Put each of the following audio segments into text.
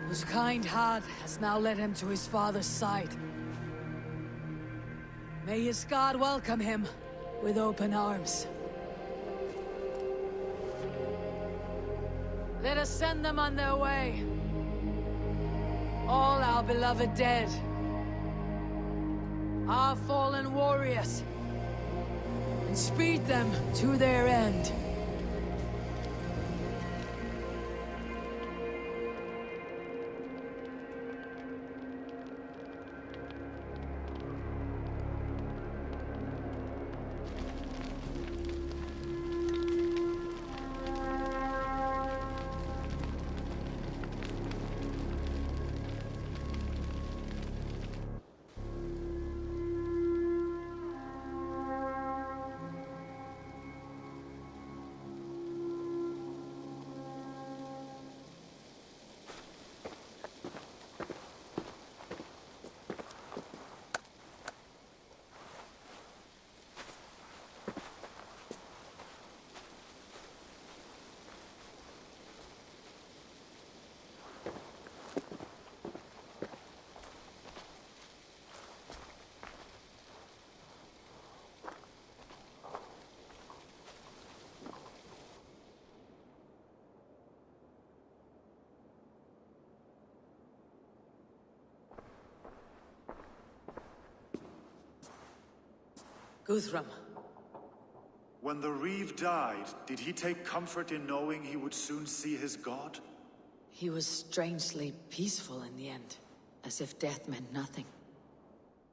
whose kind heart has now led him to his father's side. May his God welcome him with open arms. Let us send them on their way. All our beloved dead. Our fallen warriors. And speed them to their end. Guthrum. When the Reeve died, did he take comfort in knowing he would soon see his god? He was strangely peaceful in the end, as if death meant nothing.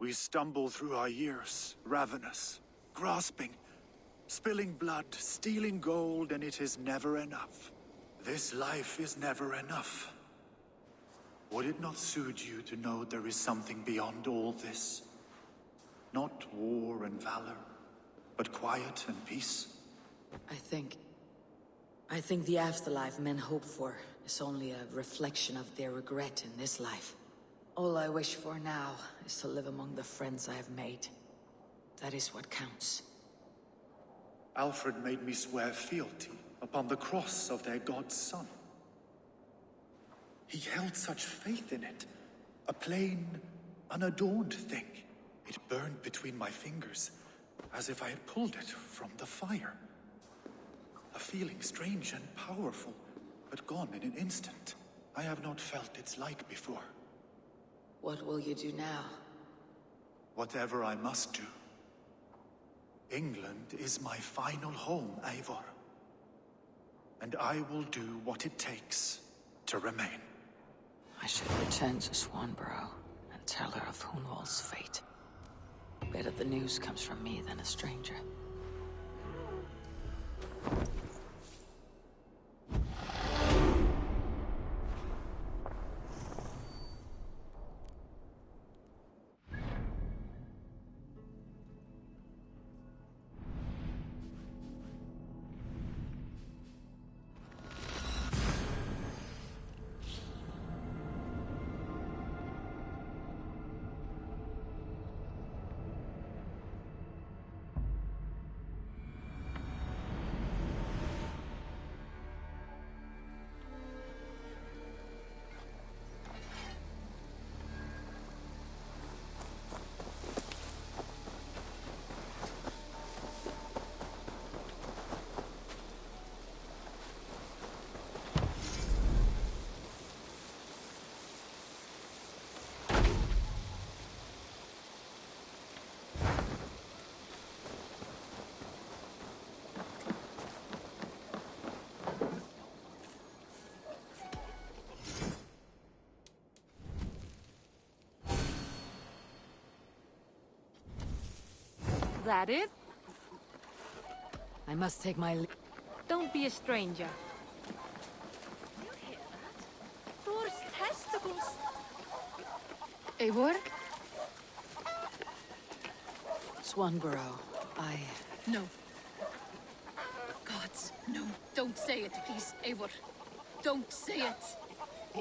We stumble through our years, ravenous, grasping, spilling blood, stealing gold, and it is never enough. This life is never enough. Would it not suit you to know there is something beyond all this? Not war and valor, but quiet and peace. I think the afterlife men hope for is only a reflection of their regret in this life. All I wish for now is to live among the friends I have made. That is what counts. Alfred made me swear fealty upon the cross of their god's son. He held such faith in it, a plain, unadorned thing. It burned between my fingers, as if I had pulled it from the fire. A feeling strange and powerful, but gone in an instant. I have not felt its like before. What will you do now? Whatever I must do. England is my final home, Eivor. And I will do what it takes to remain. I should return to Swanborough and tell her of Hunwald's fate. Better the news comes from me than a stranger. That it? I must take my leave. Don't be a stranger. You hear that? Thor's testicles! Eivor? Swanborough, No. Gods, no. Don't say it, please, Eivor. Don't say it.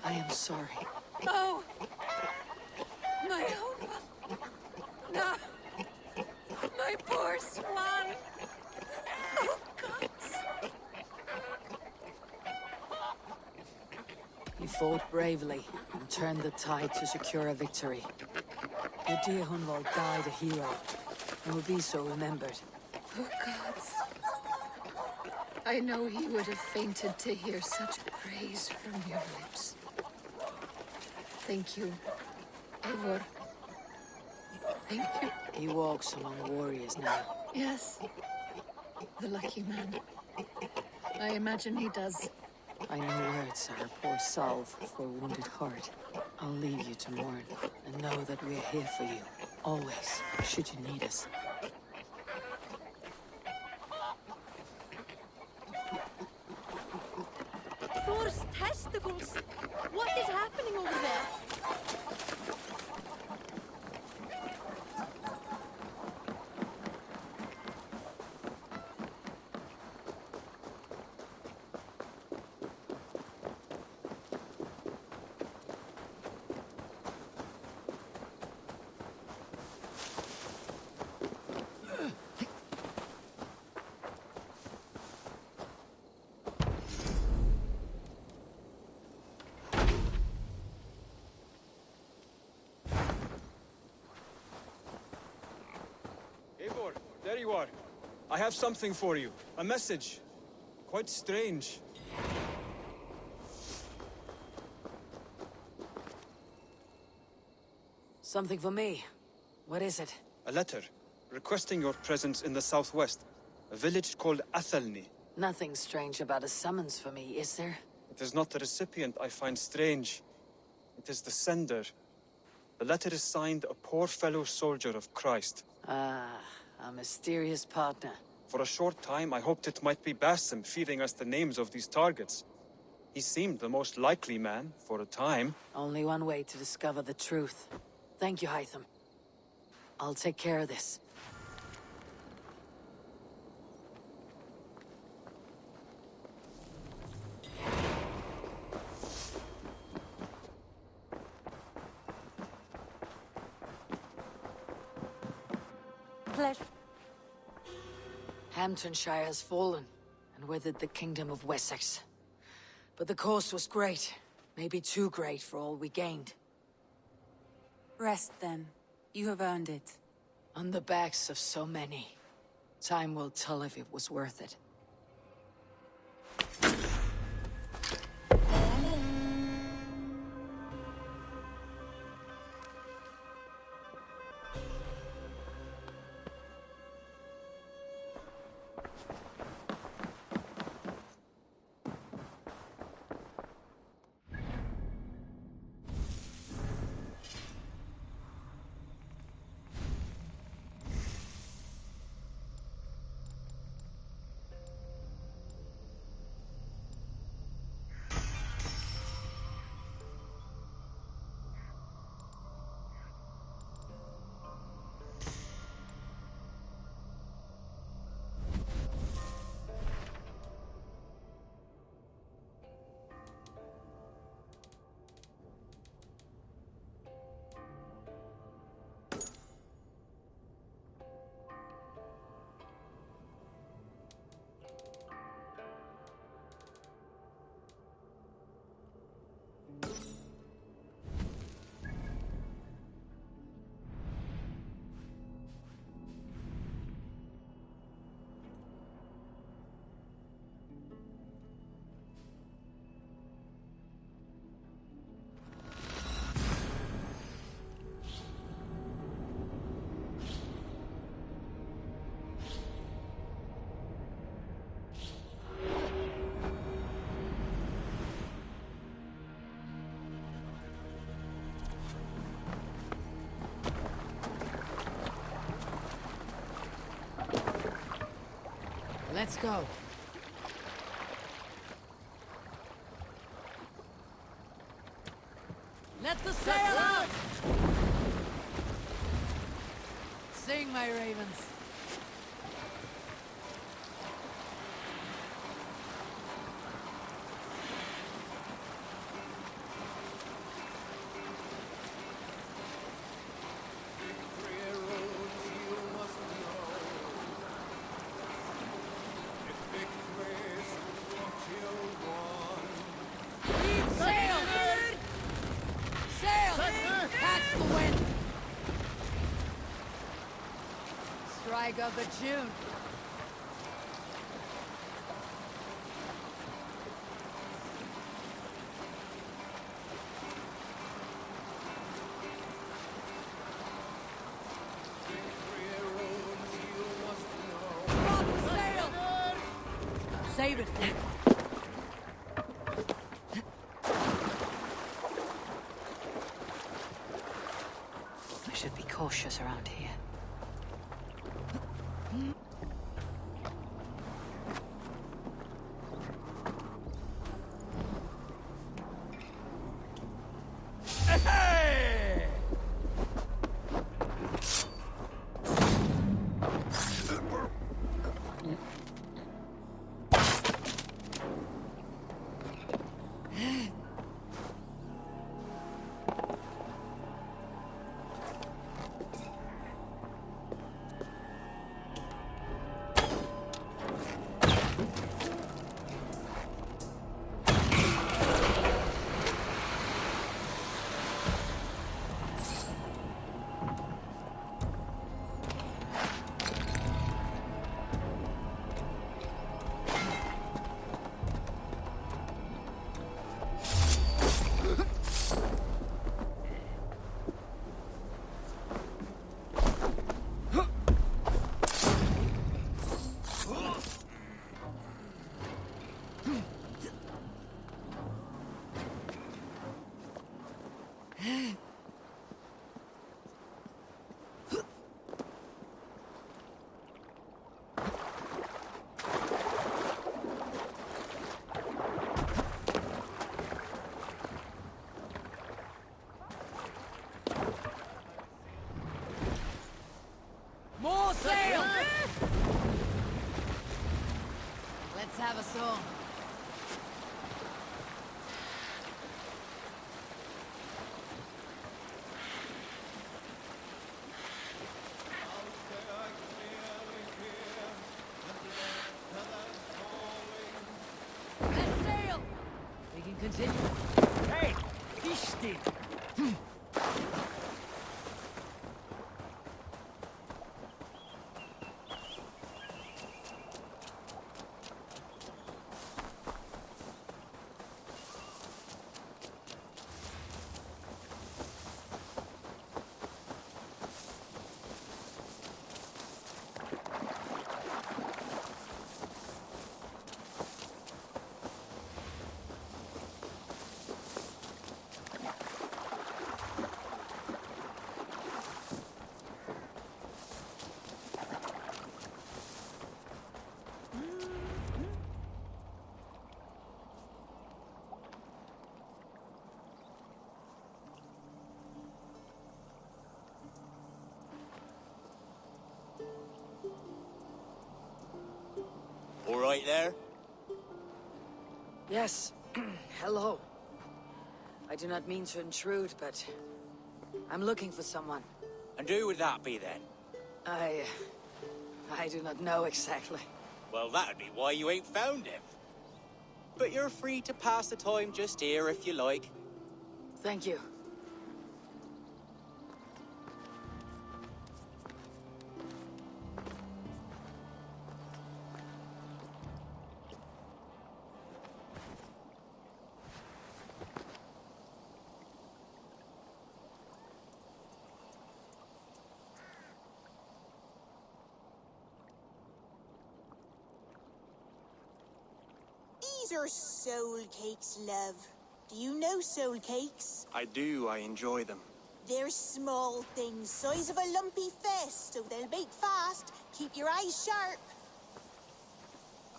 I am sorry. Oh! My own one. No! My poor swan! Oh, gods! fought bravely and turned the tide to secure a victory. Your dear Hunwald died a hero, and will be so remembered. Oh, gods. I know he would have fainted to hear such praise from your lips. Thank you, Eivor. Thank you. He walks among warriors now. Yes, the lucky man. I imagine he does. I know words are a poor salve for a wounded heart. I'll leave you to mourn, and know that we're here for you, always, should you need us. Thor's testicles! What is happening over there? Eivor, there you are. I have something for you. A message. Quite strange. Something for me. What is it? A letter, requesting your presence in the southwest. A village called Athelney. Nothing strange about a summons for me, is there? It is not the recipient I find strange. It is the sender. The letter is signed a poor fellow soldier of Christ. Ah, a mysterious partner. For a short time, I hoped it might be Basim feeding us the names of these targets. He seemed the most likely man, for a time. Only one way to discover the truth. Thank you, Hytham. I'll take care of this. Pleasure. Hamptonshire has fallen, and with it the Kingdom of Wessex. But the cost was great. Maybe too great for all we gained. Rest then. You have earned it. On the backs of so many. Time will tell if it was worth it. Let's go. Let the sail out! Sing, my ravens. Sail! got the tune. Save it. I should be cautious around here. More sail! Let's have a song. Let's sail! We can continue. Hey, Ishti! All right there? Yes. Hello. I do not mean to intrude, but I'm looking for someone. And who would that be then? I do not know exactly. Well, that'd be why you ain't found him. But you're free to pass the time just here if you like. Thank you. These are soul cakes, love. Do you know soul cakes? I do, I enjoy them. They're small things, size of a lumpy fist, so they'll bake fast. Keep your eyes sharp.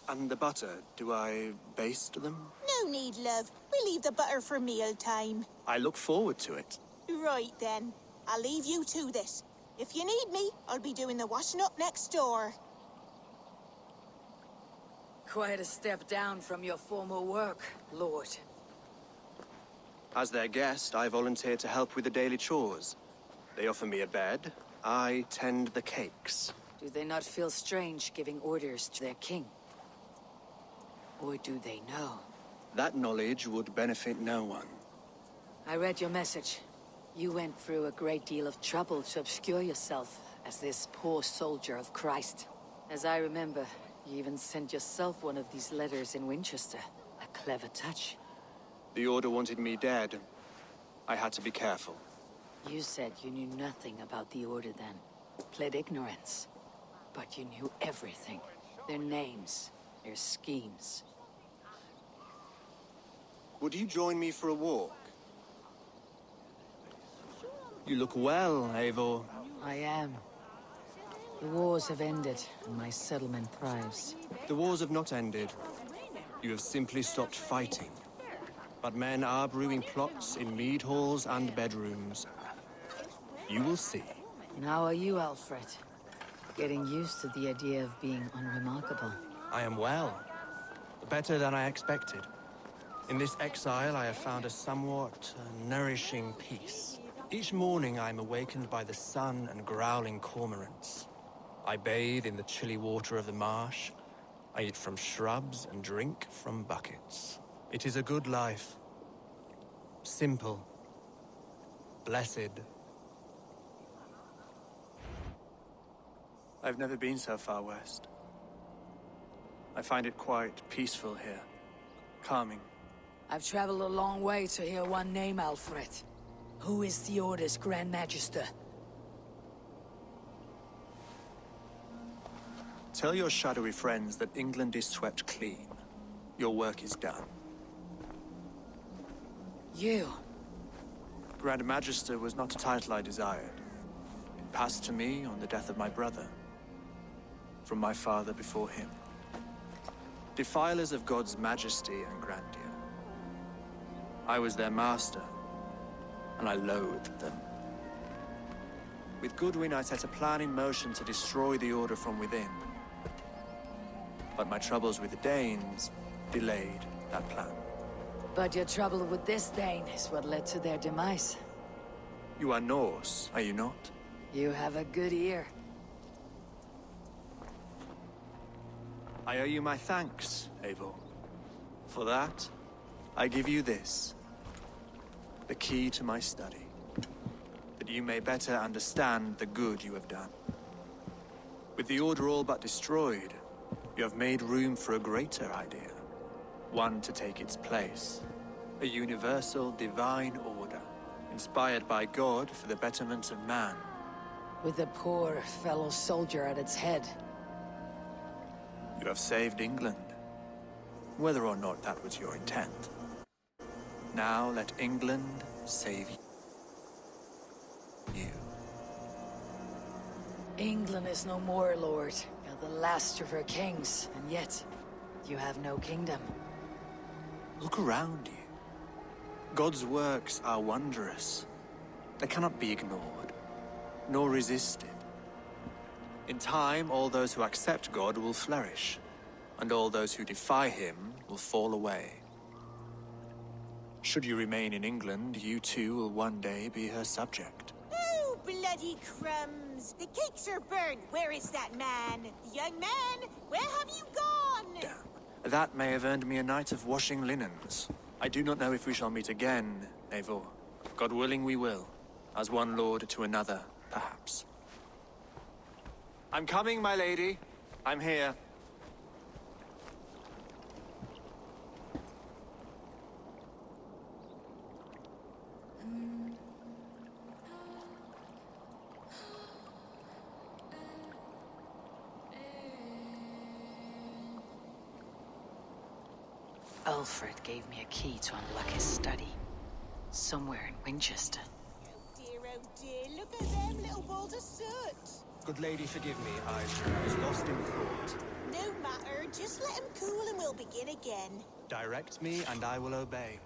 And the butter, do I baste them? No need, love. We'll leave the butter for meal time. I look forward to it. Right then. I'll leave you to this. If you need me, I'll be doing the washing up next door. Quite a step down from your former work, Lord. As their guest, I volunteered to help with the daily chores. They offer me a bed. I tend the cakes. Do they not feel strange giving orders to their king? Or do they know? That knowledge would benefit no one. I read your message. You went through a great deal of trouble to obscure yourself as this poor soldier of Christ. As I remember, you even sent yourself one of these letters in Winchester. A clever touch. The Order wanted me dead. I had to be careful. You said you knew nothing about the Order then. Pled ignorance. But you knew everything. Their names, their schemes. Would you join me for a walk? You look well, Eivor. I am. The wars have ended, and my settlement thrives. The wars have not ended. You have simply stopped fighting. But men are brewing plots in mead halls and bedrooms. You will see. And how are you, Alfred? Getting used to the idea of being unremarkable. I am well. Better than I expected. In this exile, I have found a somewhat nourishing peace. Each morning, I am awakened by the sun and growling cormorants. I bathe in the chilly water of the marsh. I eat from shrubs and drink from buckets. It is a good life. Simple. Blessed. I've never been so far west. I find it quite peaceful here. Calming. I've traveled a long way to hear one name, Alfred. Who is the Order's Grand Magister? Tell your shadowy friends that England is swept clean. Your work is done. You? Grand Magister was not a title I desired. It passed to me on the death of my brother. From my father before him. Defilers of God's majesty and grandeur. I was their master, and I loathed them. With Goodwin, I set a plan in motion to destroy the Order from within. But my troubles with the Danes delayed that plan. But your trouble with this Dane is what led to their demise. You are Norse, are you not? You have a good ear. I owe you my thanks, Eivor. For that, I give you this. The key to my study. That you may better understand the good you have done. With the Order all but destroyed, you have made room for a greater idea. One to take its place. A universal divine order, inspired by God for the betterment of man. With a poor fellow soldier at its head. You have saved England, whether or not that was your intent. Now let England save you. England is no more, Lord. You're the last of her kings, and yet, you have no kingdom. Look around you. God's works are wondrous. They cannot be ignored, nor resisted. In time, all those who accept God will flourish, and all those who defy him will fall away. Should you remain in England, you too will one day be her subject. Oh, bloody crumbs! The cakes are burned. Where is that man? Young man, where have you gone? Damn. That may have earned me a night of washing linens. I do not know if we shall meet again, Eivor. God willing, we will. As one lord to another, perhaps. I'm coming, my lady. I'm here. Alfred gave me a key to unlock his study. Somewhere in Winchester. Oh dear, look at them little balls of soot. Good lady, forgive me. I was lost in thought. No matter, just let him cool and we'll begin again. Direct me, and I will obey.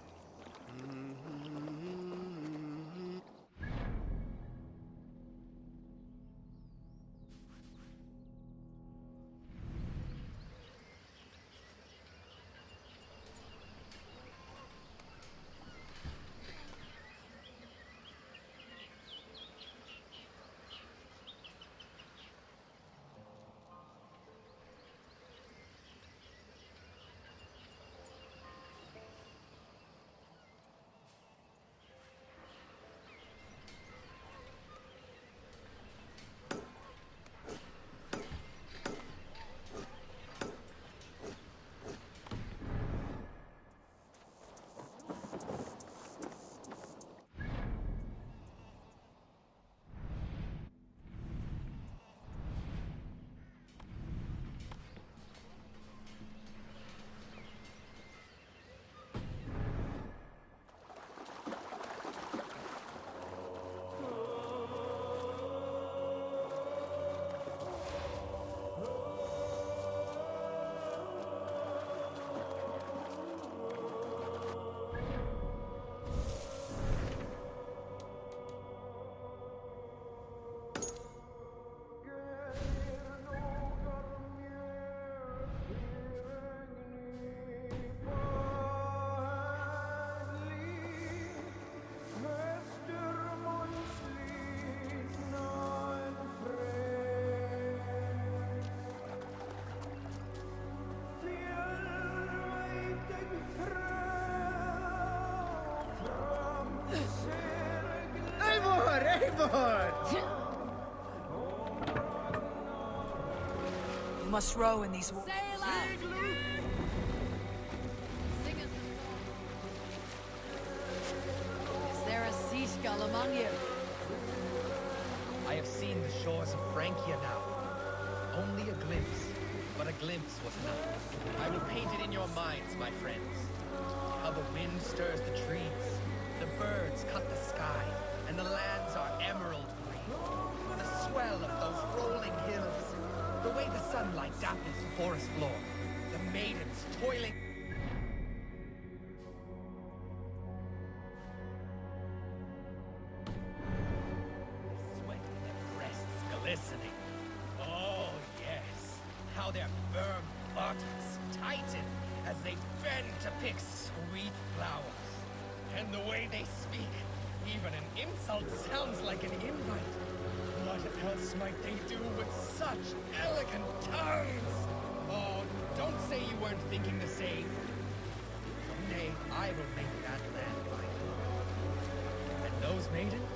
You must row in these waters. Sail out! Sing us a song. Is there a seagull among you? I have seen the shores of Francia now. Only a glimpse, but a glimpse was enough. I will paint it in your minds, my friends. How the wind stirs the trees, the birds cut the sky, and the lands are emerald green. The swell of those rolling hills, the way the sunlight dapples the forest floor, the maidens toiling. Sweat in their breasts glistening. Oh, yes. How their firm bodies tighten as they bend to pick sweet flowers. And the way they speak, even an insult sounds like an invite. What else might they do with such elegant tongues? Oh, don't say you weren't thinking the same. Someday I will make that land mine. And those maidens?